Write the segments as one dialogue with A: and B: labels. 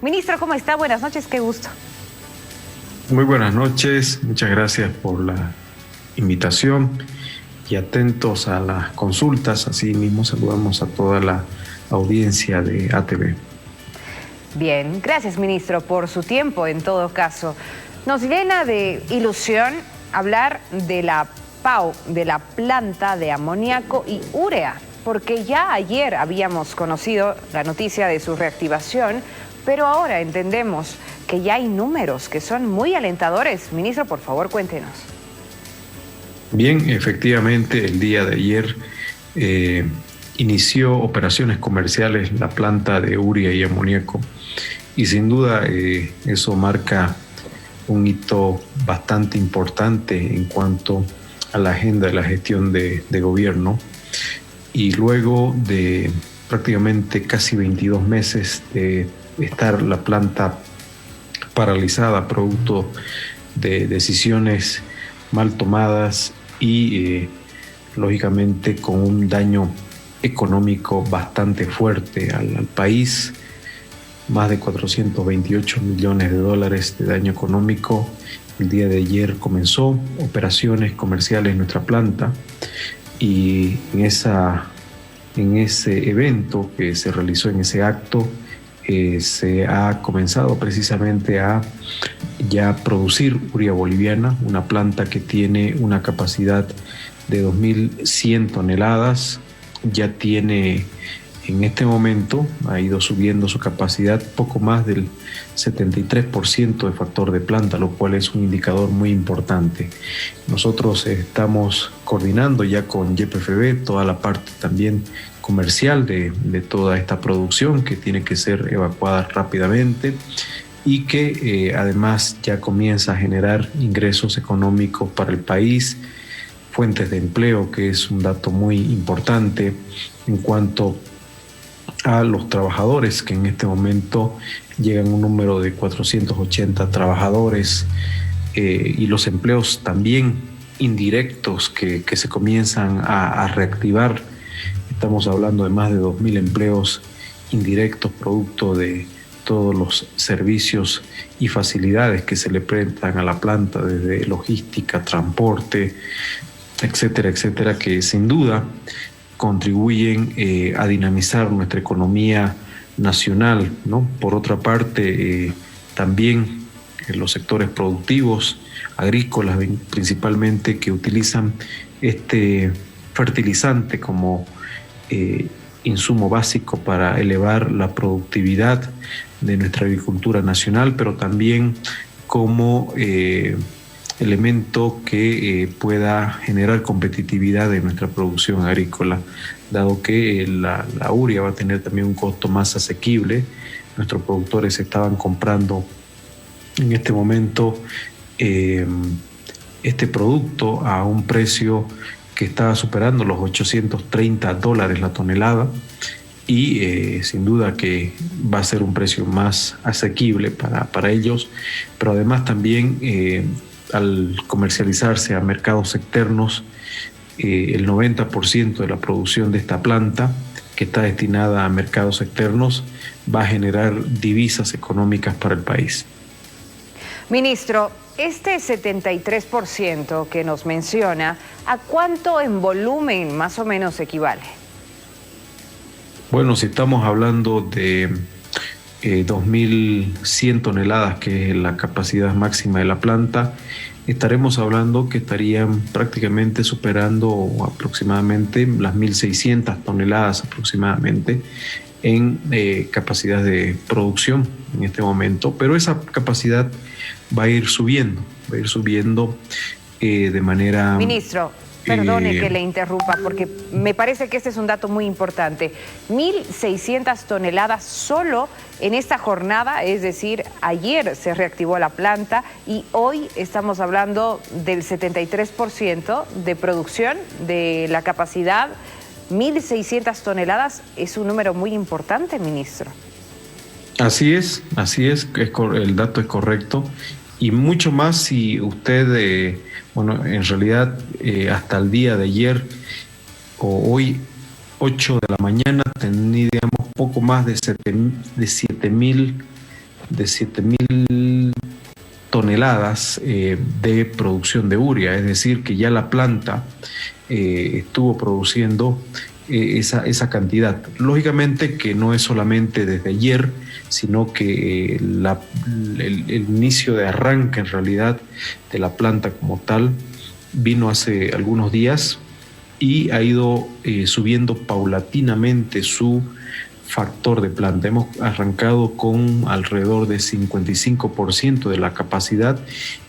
A: Ministro, ¿cómo está? Buenas noches, qué gusto.
B: Muy buenas noches, muchas gracias por la invitación y atentos a las consultas. Así mismo saludamos a toda la audiencia de ATV.
A: Bien, gracias, ministro, por su tiempo en todo caso. Nos llena de ilusión hablar de la PAU, de la planta de amoníaco y urea, porque ya ayer habíamos conocido la noticia de su reactivación, pero ahora entendemos que ya hay números que son muy alentadores. Ministro, por favor, cuéntenos.
B: Bien, efectivamente, el día de ayer inició operaciones comerciales la planta de urea y amoníaco y sin duda eso marca un hito bastante importante en cuanto a la agenda de la gestión de gobierno, y luego de prácticamente casi 22 meses de estar la planta paralizada producto de decisiones mal tomadas y lógicamente con un daño económico bastante fuerte al país, más de 428 millones de dólares de daño económico. El día de ayer comenzó operaciones comerciales en nuestra planta y en ese evento que se realizó, en ese acto, se ha comenzado precisamente a ya producir urea boliviana, una planta que tiene una capacidad de 2.100 toneladas, ya tiene en este momento, ha ido subiendo su capacidad poco más del 73% de factor de planta, lo cual es un indicador muy importante. Nosotros estamos coordinando ya con YPFB toda la parte también comercial de toda esta producción que tiene que ser evacuada rápidamente y que además ya comienza a generar ingresos económicos para el país, fuentes de empleo, que es un dato muy importante en cuanto a los trabajadores, que en este momento llegan un número de 480 trabajadores, y los empleos también indirectos que se comienzan a reactivar. Estamos hablando de más de 2.000 empleos indirectos producto de todos los servicios y facilidades que se le prestan a la planta, desde logística, transporte, etcétera, etcétera, que sin duda contribuyen a dinamizar nuestra economía nacional, ¿no? Por otra parte, también los sectores productivos, agrícolas principalmente, que utilizan este fertilizante como insumo básico para elevar la productividad de nuestra agricultura nacional, pero también como elemento que pueda generar competitividad de nuestra producción agrícola, dado que la urea va a tener también un costo más asequible. Nuestros productores estaban comprando en este momento este producto a un precio que estaba superando los $830 la tonelada, y sin duda que va a ser un precio más asequible para ellos, pero además también al comercializarse a mercados externos, el 90% de la producción de esta planta, que está destinada a mercados externos, va a generar divisas económicas para el país.
A: Ministro, este 73% que nos menciona, ¿a cuánto en volumen más o menos equivale?
B: Bueno, si estamos hablando de 2.100 toneladas, que es la capacidad máxima de la planta, estaremos hablando que estarían prácticamente superando aproximadamente las 1.600 toneladas aproximadamente en capacidad de producción en este momento, pero esa capacidad va a ir subiendo de manera...
A: Ministro, perdone que le interrumpa, porque me parece que este es un dato muy importante. 1.600 toneladas solo en esta jornada, es decir, ayer se reactivó la planta y hoy estamos hablando del 73% de producción de la capacidad. 1.600 toneladas es un número muy importante, ministro.
B: Así es, el dato es correcto, y mucho más si usted, bueno, en realidad hasta el día de ayer o hoy, 8 de la mañana, teníamos poco más de 7.000 de 7.000 toneladas de producción de urea, es decir, que ya la planta estuvo produciendo esa cantidad. Lógicamente que no es solamente desde ayer, sino que el inicio de arranque en realidad de la planta como tal vino hace algunos días y ha ido subiendo paulatinamente su factor de planta. Hemos arrancado con alrededor de 55% de la capacidad,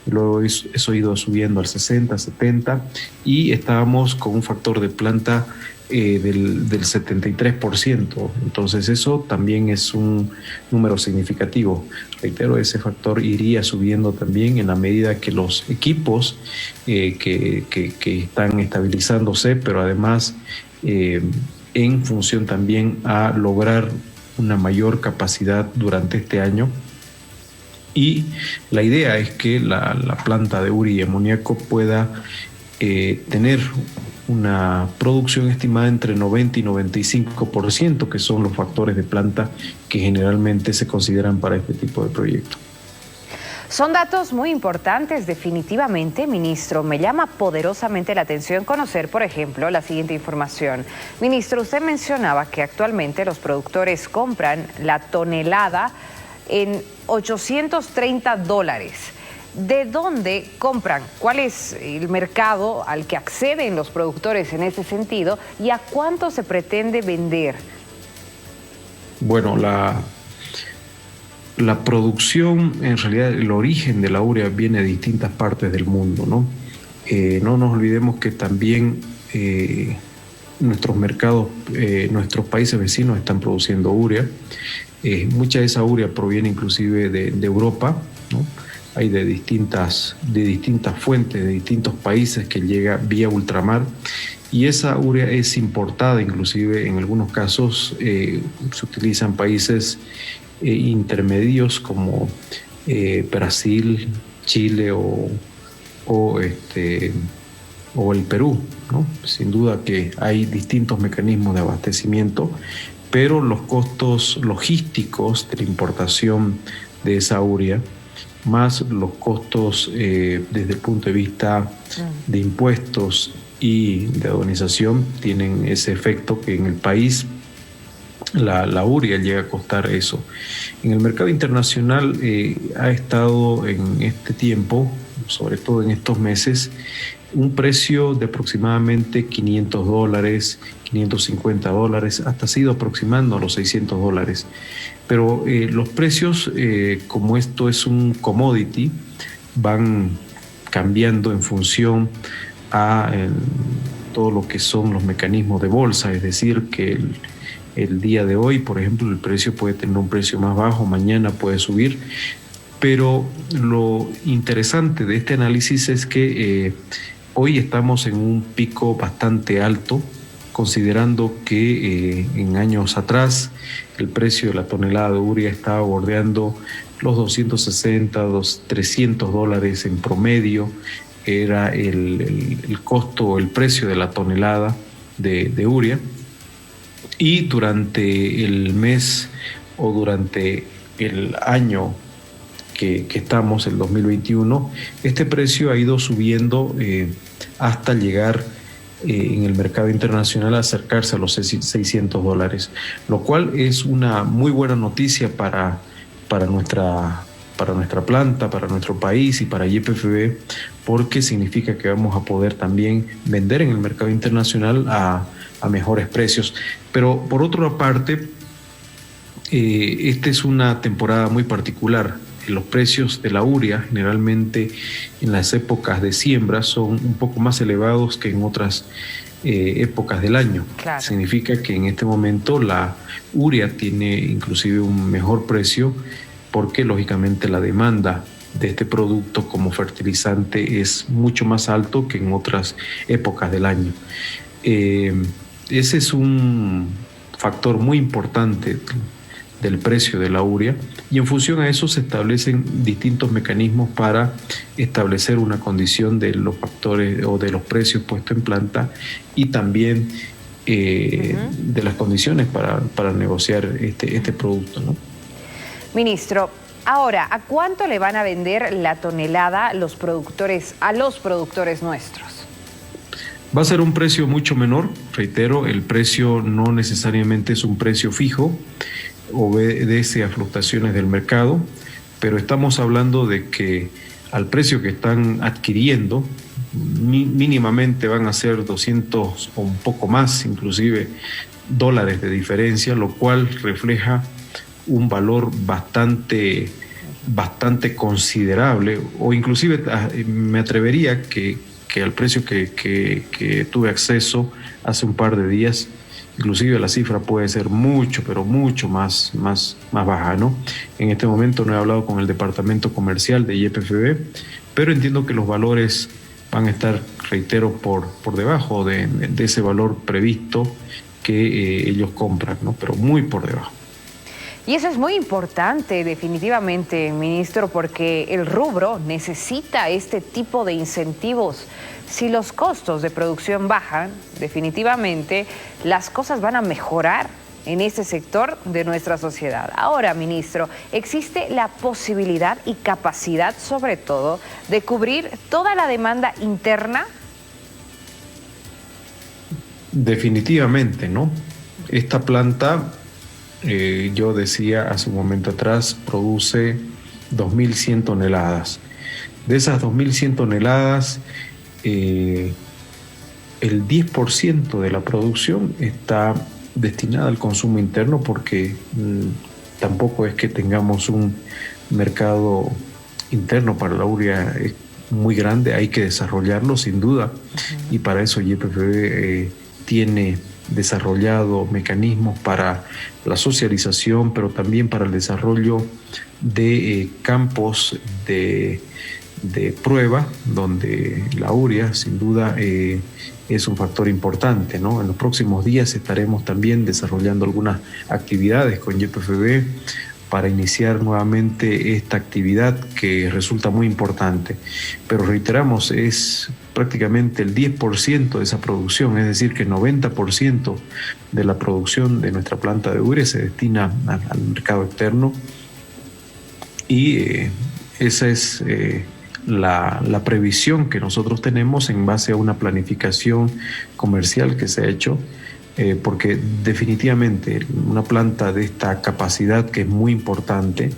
B: y luego eso ha ido subiendo al 60, 70 y estábamos con un factor de planta del 73%. Entonces eso también es un número significativo. Reitero, ese factor iría subiendo también en la medida que los equipos que están estabilizándose, pero además en función también a lograr una mayor capacidad durante este año. Y la idea es que la planta de urea y amoníaco pueda tener una producción estimada entre 90 y 95%, que son los factores de planta que generalmente se consideran para este tipo de proyectos.
A: Son datos muy importantes, definitivamente, ministro. Me llama poderosamente la atención conocer, por ejemplo, la siguiente información. Ministro, usted mencionaba que actualmente los productores compran la tonelada en $830. ¿De dónde compran? ¿Cuál es el mercado al que acceden los productores en ese sentido? ¿Y a cuánto se pretende vender?
B: Bueno, la producción, en realidad el origen de la urea viene de distintas partes del mundo, ¿no? No nos olvidemos que también nuestros mercados, nuestros países vecinos están produciendo urea. Mucha de esa urea proviene inclusive de Europa, ¿no? Hay de distintas fuentes, de distintos países que llega vía ultramar, y esa urea es importada, inclusive en algunos casos se utilizan países intermedios como Brasil, Chile o el Perú, ¿no? Sin duda que hay distintos mecanismos de abastecimiento, pero los costos logísticos de la importación de esa urea, más los costos desde el punto de vista de impuestos y de adonización, tienen ese efecto que en el país la urea llega a costar eso. En el mercado internacional ha estado en este tiempo, sobre todo en estos meses, un precio de aproximadamente $500, $550, hasta se ha ido aproximando a los $600. Pero los precios, como esto es un commodity, van cambiando en función a todo lo que son los mecanismos de bolsa, es decir, que el día de hoy, por ejemplo, el precio puede tener un precio más bajo, mañana puede subir, pero lo interesante de este análisis es que hoy estamos en un pico bastante alto, considerando que en años atrás el precio de la tonelada de urea estaba bordeando los $260, $300 en promedio, era el costo, el precio de la tonelada de urea. Y durante el mes o durante el año que estamos, el 2021, este precio ha ido subiendo hasta llegar en el mercado internacional a acercarse a los $600, lo cual es una muy buena noticia para nuestra planta, para nuestro país y para YPFB, porque significa que vamos a poder también vender en el mercado internacional a mejores precios. Pero por otra parte, esta es una temporada muy particular. Los precios de la urea generalmente en las épocas de siembra son un poco más elevados que en otras épocas del año.
A: Claro.
B: Significa que en este momento la urea tiene inclusive un mejor precio, porque lógicamente la demanda de este producto como fertilizante es mucho más alto que en otras épocas del año. Ese es un factor muy importante del precio de la urea, y en función a eso se establecen distintos mecanismos para establecer una condición de los factores o de los precios puestos en planta, y también de las condiciones para negociar este producto, ¿no?
A: Ministro, Ahora, ¿a cuánto le van a vender la tonelada a los productores nuestros?
B: Va a ser un precio mucho menor. Reitero, el precio no necesariamente es un precio fijo, obedece a fluctuaciones del mercado, pero estamos hablando de que al precio que están adquiriendo, mínimamente van a ser 200 o un poco más, inclusive dólares de diferencia, lo cual refleja un valor bastante considerable, o inclusive me atrevería que al precio que tuve acceso hace un par de días, inclusive la cifra puede ser mucho, pero mucho más baja, ¿no? En este momento no he hablado con el departamento comercial de YPFB, pero entiendo que los valores van a estar, reitero, por debajo de ese valor previsto que ellos compran, ¿no? Pero muy por debajo.
A: Y eso es muy importante, definitivamente, ministro, porque el rubro necesita este tipo de incentivos. Si los costos de producción bajan, definitivamente las cosas van a mejorar en este sector de nuestra sociedad. Ahora, ministro, ¿existe la posibilidad y capacidad, sobre todo, de cubrir toda la demanda interna?
B: Definitivamente, ¿no? Esta planta, yo decía hace un momento atrás, produce 2.100 toneladas. De esas 2.100 toneladas, el 10% de la producción está destinada al consumo interno, porque tampoco es que tengamos un mercado interno para la urea muy grande, hay que desarrollarlo sin duda, y para eso YPFB tiene desarrollado mecanismos para la socialización, pero también para el desarrollo de campos de prueba, donde la urea sin duda es un factor importante, ¿no? En los próximos días estaremos también desarrollando algunas actividades con YPFB para iniciar nuevamente esta actividad que resulta muy importante. Pero reiteramos, es prácticamente el 10% de esa producción, es decir, que el 90% de la producción de nuestra planta de urea se destina al mercado externo, y esa es la previsión que nosotros tenemos en base a una planificación comercial que se ha hecho, porque definitivamente una planta de esta capacidad, que es muy importante,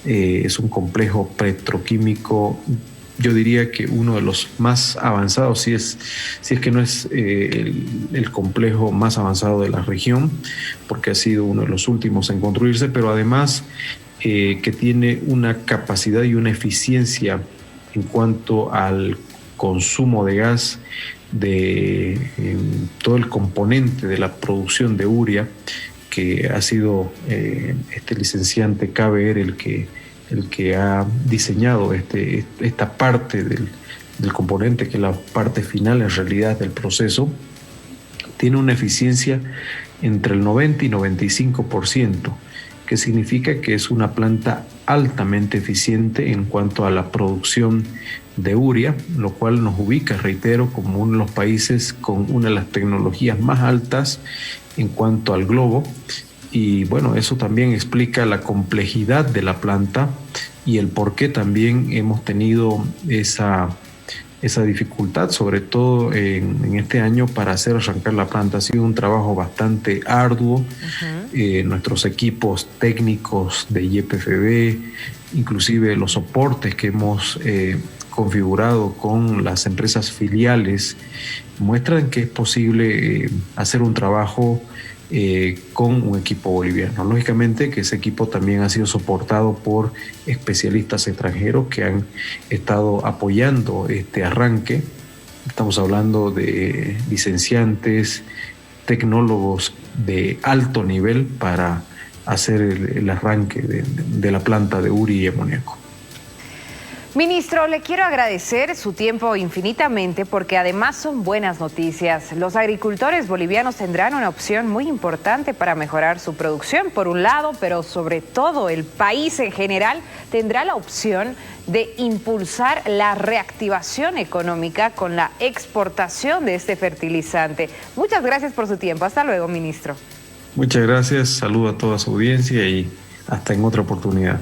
B: es un complejo petroquímico, yo diría que uno de los más avanzados, si es que no es el complejo más avanzado de la región, porque ha sido uno de los últimos en construirse, pero además que tiene una capacidad y una eficiencia en cuanto al consumo de gas de todo el componente de la producción de urea, que ha sido este licenciante KBR el que ha diseñado esta parte del componente, que es la parte final en realidad del proceso. Tiene una eficiencia entre el 90 y 95%, que significa que es una planta altamente eficiente en cuanto a la producción de urea, lo cual nos ubica, reitero, como uno de los países con una de las tecnologías más altas en cuanto al globo. Y bueno, eso también explica la complejidad de la planta y el por qué también hemos tenido esa dificultad, sobre todo en este año, para hacer arrancar la planta. Ha sido un trabajo bastante arduo. Nuestros equipos técnicos de YPFB, inclusive los soportes que hemos configurado con las empresas filiales, muestran que es posible hacer un trabajo con un equipo boliviano. Lógicamente que ese equipo también ha sido soportado por especialistas extranjeros que han estado apoyando este arranque. Estamos hablando de licenciantes, tecnólogos de alto nivel para hacer el arranque de la planta de urea y amoníaco.
A: Ministro, le quiero agradecer su tiempo infinitamente, porque además son buenas noticias. Los agricultores bolivianos tendrán una opción muy importante para mejorar su producción, por un lado, pero sobre todo el país en general tendrá la opción de impulsar la reactivación económica con la exportación de este fertilizante. Muchas gracias por su tiempo. Hasta luego, ministro.
B: Muchas gracias. Saludo a toda su audiencia y hasta en otra oportunidad.